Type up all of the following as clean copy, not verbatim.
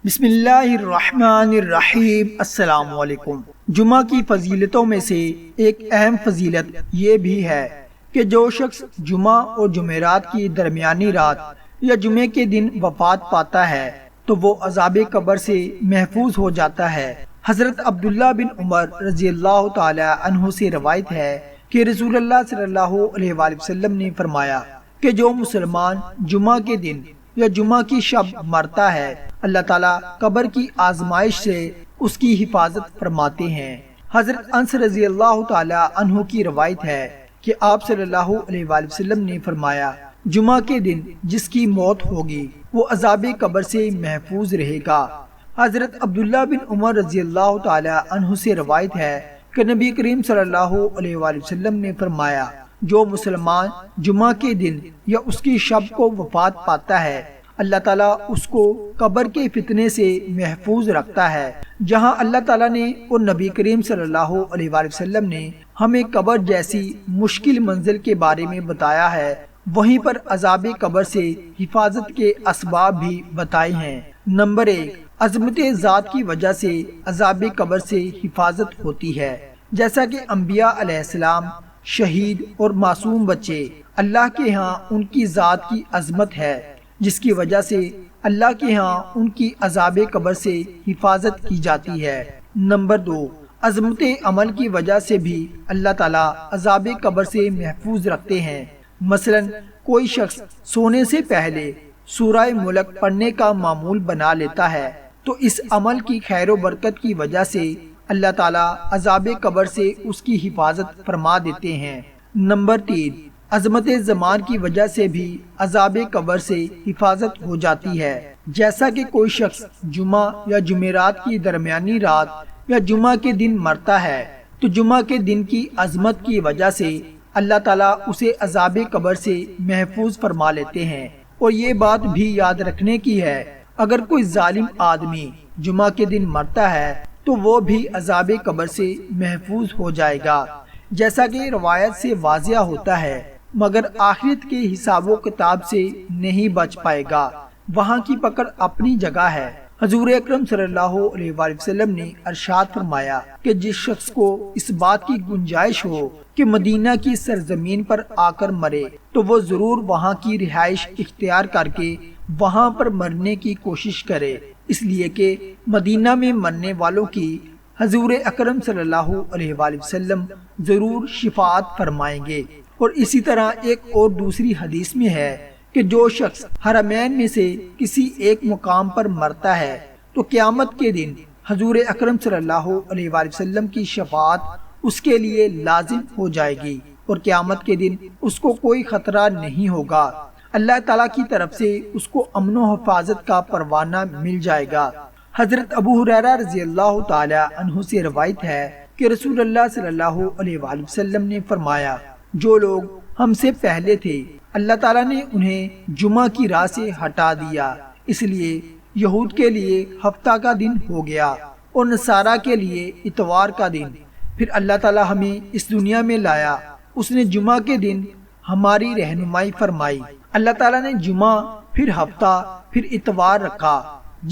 بسم اللہ الرحمن الرحیم۔ السلام علیکم۔ جمعہ کی فضیلتوں میں سے ایک اہم فضیلت یہ بھی ہے کہ جو شخص جمعہ اور جمعرات کی درمیانی رات یا جمعے کے دن وفات پاتا ہے تو وہ عذاب قبر سے محفوظ ہو جاتا ہے۔ حضرت عبداللہ بن عمر رضی اللہ تعالی عنہ سے روایت ہے کہ رسول اللہ صلی اللہ علیہ وآلہ وسلم نے فرمایا کہ جو مسلمان جمعہ کے دن یا جمعہ کی شب مرتا ہے، اللہ تعالیٰ قبر کی آزمائش سے اس کی حفاظت فرماتے ہیں۔ حضرت انس رضی اللہ تعالی عنہ کی روایت ہے کہ آپ صلی اللہ علیہ وآلہ وسلم نے فرمایا، جمعہ کے دن جس کی موت ہوگی وہ عذاب قبر سے محفوظ رہے گا۔ حضرت عبداللہ بن عمر رضی اللہ تعالی عنہ سے روایت ہے کہ نبی کریم صلی اللہ علیہ وآلہ وسلم نے فرمایا، جو مسلمان جمعہ کے دن یا اس کی شب کو وفات پاتا ہے، اللہ تعالیٰ اس کو قبر کے فتنے سے محفوظ رکھتا ہے۔ جہاں اللہ تعالیٰ نے اور نبی کریم صلی اللہ علیہ وآلہ وسلم نے ہمیں قبر جیسی مشکل منزل کے بارے میں بتایا ہے، وہیں پر عذاب قبر سے حفاظت کے اسباب بھی بتائے ہیں۔ نمبر 1، عظمت ذات کی وجہ سے عذاب قبر سے حفاظت ہوتی ہے، جیسا کہ انبیاء علیہ السلام، شہید اور معصوم بچے، اللہ کے ہاں ان کی ذات کی عظمت ہے، جس کی وجہ سے اللہ کے ہاں ان کی عذاب قبر سے حفاظت کی جاتی ہے۔ نمبر 2، عظمت عمل کی وجہ سے بھی اللہ تعالیٰ عذاب قبر سے محفوظ رکھتے ہیں۔ مثلا کوئی شخص سونے سے پہلے سورہ ملک پڑھنے کا معمول بنا لیتا ہے تو اس عمل کی خیر و برکت کی وجہ سے اللہ تعالیٰ عذاب قبر سے اس کی حفاظت فرما دیتے ہیں۔ نمبر 3، عظمت زمان کی وجہ سے بھی عذاب قبر سے حفاظت ہو جاتی ہے، جیسا کہ کوئی شخص جمعہ یا جمعرات کی درمیانی رات یا جمعہ کے دن مرتا ہے تو جمعہ کے دن کی عظمت کی وجہ سے اللہ تعالیٰ اسے عذاب قبر سے محفوظ فرما لیتے ہیں۔ اور یہ بات بھی یاد رکھنے کی ہے، اگر کوئی ظالم آدمی جمعہ کے دن مرتا ہے تو وہ بھی عذاب قبر سے محفوظ ہو جائے گا، جیسا کہ روایت سے واضح ہوتا ہے، مگر آخرت کے حساب و کتاب سے نہیں بچ پائے گا، وہاں کی پکڑ اپنی جگہ ہے۔ حضور اکرم صلی اللہ علیہ وآلہ وسلم نے ارشاد فرمایا کہ جس شخص کو اس بات کی گنجائش ہو کہ مدینہ کی سرزمین پر آ کر مرے تو وہ ضرور وہاں کی رہائش اختیار کر کے وہاں پر مرنے کی کوشش کرے، اس لیے کہ مدینہ میں مرنے والوں کی حضور اکرم صلی اللہ علیہ وآلہ وسلم ضرور شفاعت فرمائیں گے۔ اور اسی طرح ایک اور دوسری حدیث میں ہے کہ جو شخص حرمین میں سے کسی ایک مقام پر مرتا ہے تو قیامت کے دن حضور اکرم صلی اللہ علیہ وآلہ وسلم کی شفاعت اس کے لیے لازم ہو جائے گی اور قیامت کے دن اس کو کوئی خطرہ نہیں ہوگا، اللہ تعالیٰ کی طرف سے اس کو امن و حفاظت کا پروانہ مل جائے گا۔ حضرت ابو ہریرہ رضی اللہ تعالی عنہ سے روایت ہے کہ رسول اللہ صلی اللہ علیہ وآلہ وسلم نے فرمایا، جو لوگ ہم سے پہلے تھے اللہ تعالیٰ نے انہیں جمعہ کی راہ سے ہٹا دیا، اس لیے یہود کے لیے ہفتہ کا دن ہو گیا اور نصارہ کے لیے اتوار کا دن۔ پھر اللہ تعالیٰ ہمیں اس دنیا میں لایا، اس نے جمعہ کے دن ہماری رہنمائی فرمائی۔ اللہ تعالیٰ نے جمعہ، پھر ہفتہ، پھر اتوار رکھا۔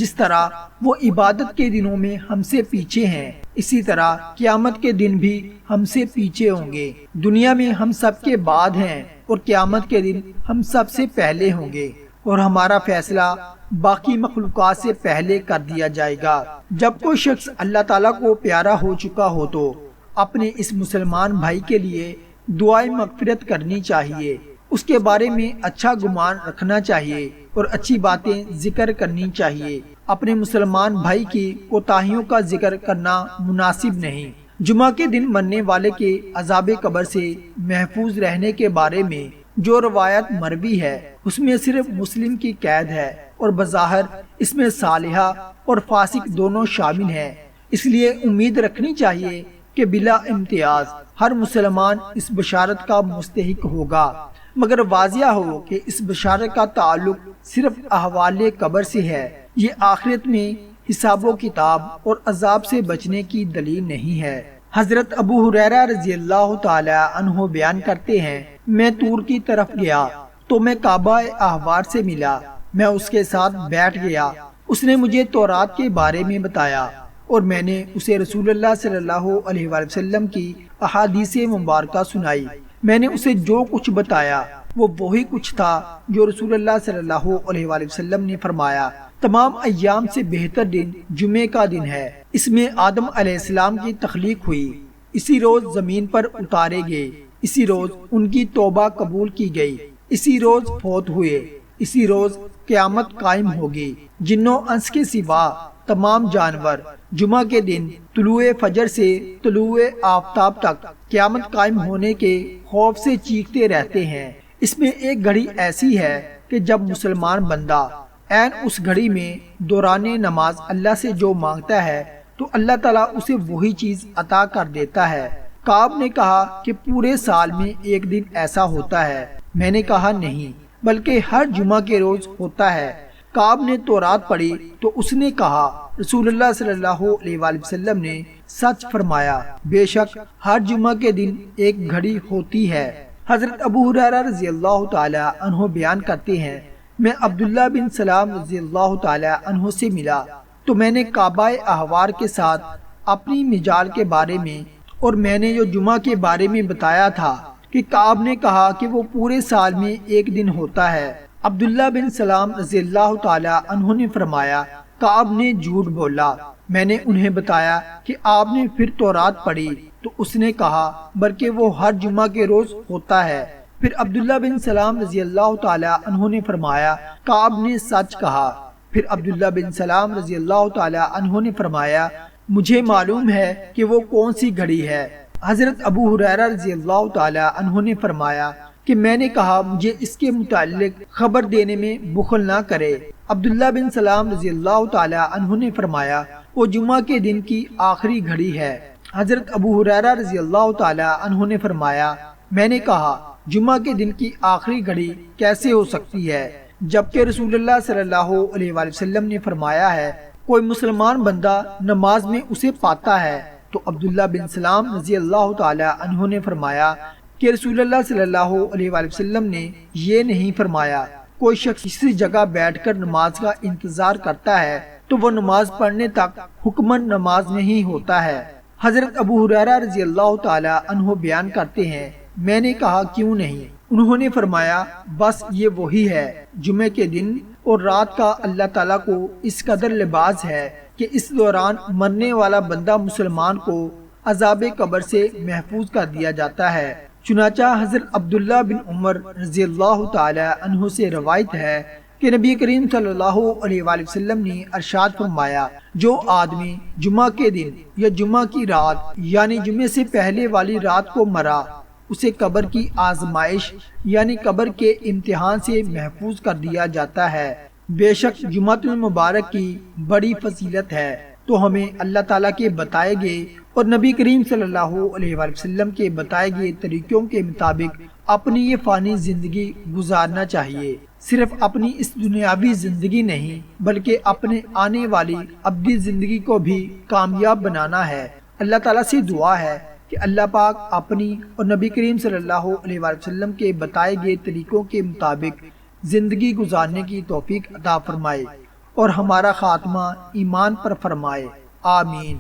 جس طرح وہ عبادت کے دنوں میں ہم سے پیچھے ہیں، اسی طرح قیامت کے دن بھی ہم سے پیچھے ہوں گے۔ دنیا میں ہم سب کے بعد ہیں اور قیامت کے دن ہم سب سے پہلے ہوں گے اور ہمارا فیصلہ باقی مخلوقات سے پہلے کر دیا جائے گا۔ جب کوئی شخص اللہ تعالیٰ کو پیارا ہو چکا ہو تو اپنے اس مسلمان بھائی کے لیے دعائیں مغفرت کرنی چاہیے، اس کے بارے میں اچھا گمان رکھنا چاہیے اور اچھی باتیں ذکر کرنی چاہیے۔ اپنے مسلمان بھائی کی کوتاہیوں کا ذکر کرنا مناسب نہیں۔ جمعہ کے دن مرنے والے کے عذاب قبر سے محفوظ رہنے کے بارے میں جو روایت مروی ہے اس میں صرف مسلم کی قید ہے اور بظاہر اس میں صالحہ اور فاسق دونوں شامل ہیں، اس لیے امید رکھنی چاہیے کہ بلا امتیاز ہر مسلمان اس بشارت کا مستحق ہوگا، مگر واضح ہو کہ اس بشارت کا تعلق صرف احوال قبر سے ہے، یہ آخرت میں حساب و کتاب اور عذاب سے بچنے کی دلیل نہیں ہے۔ حضرت ابو ہریرہ رضی اللہ تعالی عنہ بیان کرتے ہیں، میں طور کی طرف گیا تو میں کعبہ احوار سے ملا، میں اس کے ساتھ بیٹھ گیا اس نے مجھے تورات کے بارے میں بتایا اور میں نے اسے رسول اللہ صلی اللہ علیہ وآلہ وسلم کی احادیث مبارکہ سنائی۔ میں نے اسے جو کچھ بتایا وہ وہی کچھ تھا جو رسول اللہ صلی اللہ علیہ وآلہ وسلم نے فرمایا۔ تمام ایام سے بہتر دن جمعے کا دن ہے۔ اس میں آدم علیہ السلام کی تخلیق ہوئی، اسی روز زمین پر اتارے گئے، اسی روز ان کی توبہ قبول کی گئی، اسی روز فوت ہوئے، اسی روز قیامت قائم ہوگی۔ جنوں انس کے سوا تمام جانور جمعہ کے دن طلوع فجر سے طلوع آفتاب تک قیامت قائم ہونے کے خوف سے چیختے رہتے ہیں۔ اس میں ایک گھڑی ایسی ہے کہ جب مسلمان بندہ عین اس گھڑی میں دوران نماز اللہ سے جو مانگتا ہے تو اللہ تعالیٰ اسے وہی چیز عطا کر دیتا ہے۔ کعب نے کہا کہ پورے سال میں ایک دن ایسا ہوتا ہے؟ میں نے کہا نہیں، بلکہ ہر جمعہ کے روز ہوتا ہے۔ کعب نے تورات پڑھی تو اس نے کہا رسول اللہ صلی اللہ علیہ وآلہ وسلم نے سچ فرمایا، بے شک ہر جمعہ کے دن ایک گھڑی ہوتی ہے۔ حضرت ابو ہریرہ رضی اللہ تعالی عنہ بیان کرتے ہیں، میں عبداللہ بن سلام رضی اللہ تعالی عنہ سے ملا تو میں نے کعبہ احوار کے ساتھ اپنی مجال کے بارے میں اور میں نے جو جمعہ کے بارے میں بتایا تھا کہ کعب نے کہا کہ وہ پورے سال میں ایک دن ہوتا ہے۔ عبداللہ بن سلام رضی اللہ تعالی عنہ نے فرمایا، کعب نے جھوٹ بولا۔ میں نے انہیں بتایا کہ آپ نے پھر تورات پڑھی تو اس نے کہا بلکہ وہ ہر جمعہ کے روز ہوتا ہے۔ پھر عبداللہ بن سلام رضی اللہ تعالی عنہ نے فرمایا، کعب نے سچ کہا۔ پھر عبداللہ بن سلام رضی اللہ تعالی عنہ نے فرمایا، مجھے معلوم ہے کہ وہ کون سی گھڑی ہے۔ حضرت ابو ہریرہ رضی اللہ تعالی عنہ نے فرمایا کہ میں نے کہا مجھے اس کے متعلق خبر دینے میں بخل نہ کرے۔ عبداللہ بن سلام رضی اللہ تعالی عنہ نے فرمایا، وہ جمعہ کے دن کی آخری گھڑی ہے۔ حضرت ابو ہریرہ رضی اللہ تعالی عنہ نے فرمایا، میں نے کہا جمعہ کے دن کی آخری گھڑی کیسے ہو سکتی ہے جبکہ رسول اللہ صلی اللہ علیہ وآلہ وسلم نے فرمایا ہے کوئی مسلمان بندہ نماز میں اسے پاتا ہے۔ تو عبداللہ بن سلام رضی اللہ تعالی عنہ نے فرمایا کہ رسول اللہ صلی اللہ علیہ وآلہ وسلم نے یہ نہیں فرمایا کوئی شخص کسی جگہ بیٹھ کر نماز کا انتظار کرتا ہے تو وہ نماز پڑھنے تک حکماً نماز نہیں ہوتا ہے۔ حضرت ابو ہریرہ رضی اللہ تعالی عنہ بیان کرتے ہیں، میں نے کہا کیوں نہیں؟ انہوں نے فرمایا بس یہ وہی ہے، جمعے کے دن اور رات کا اللہ تعالیٰ کو اس قدر لباس ہے کہ اس دوران مرنے والا بندہ مسلمان کو عذاب قبر سے محفوظ کر دیا جاتا ہے۔ چنانچہ حضرت عبداللہ بن عمر رضی اللہ تعالی عنہ سے روایت ہے کہ نبی کریم صلی اللہ علیہ وآلہ وسلم نے ارشاد فرمایا، جو آدمی جمعہ کے دن یا جمعہ کی رات یعنی جمعے سے پہلے والی رات کو مرا اسے قبر کی آزمائش یعنی قبر کے امتحان سے محفوظ کر دیا جاتا ہے۔ بے شک جمعۃ المبارک کی بڑی فضیلت ہے، تو ہمیں اللہ تعالیٰ کے بتائے گئے اور نبی کریم صلی اللہ علیہ وآلہ وسلم کے بتائے گئے طریقوں کے مطابق اپنی یہ فانی زندگی گزارنا چاہیے۔ صرف اپنی اس دنیاوی زندگی نہیں بلکہ اپنے آنے والی ابدی زندگی کو بھی کامیاب بنانا ہے۔ اللہ تعالیٰ سے دعا ہے کہ اللہ پاک اپنی اور نبی کریم صلی اللہ علیہ وآلہ وسلم کے بتائے گئے طریقوں کے مطابق زندگی گزارنے کی توفیق عطا فرمائے اور ہمارا خاتمہ ایمان پر فرمائے، آمین۔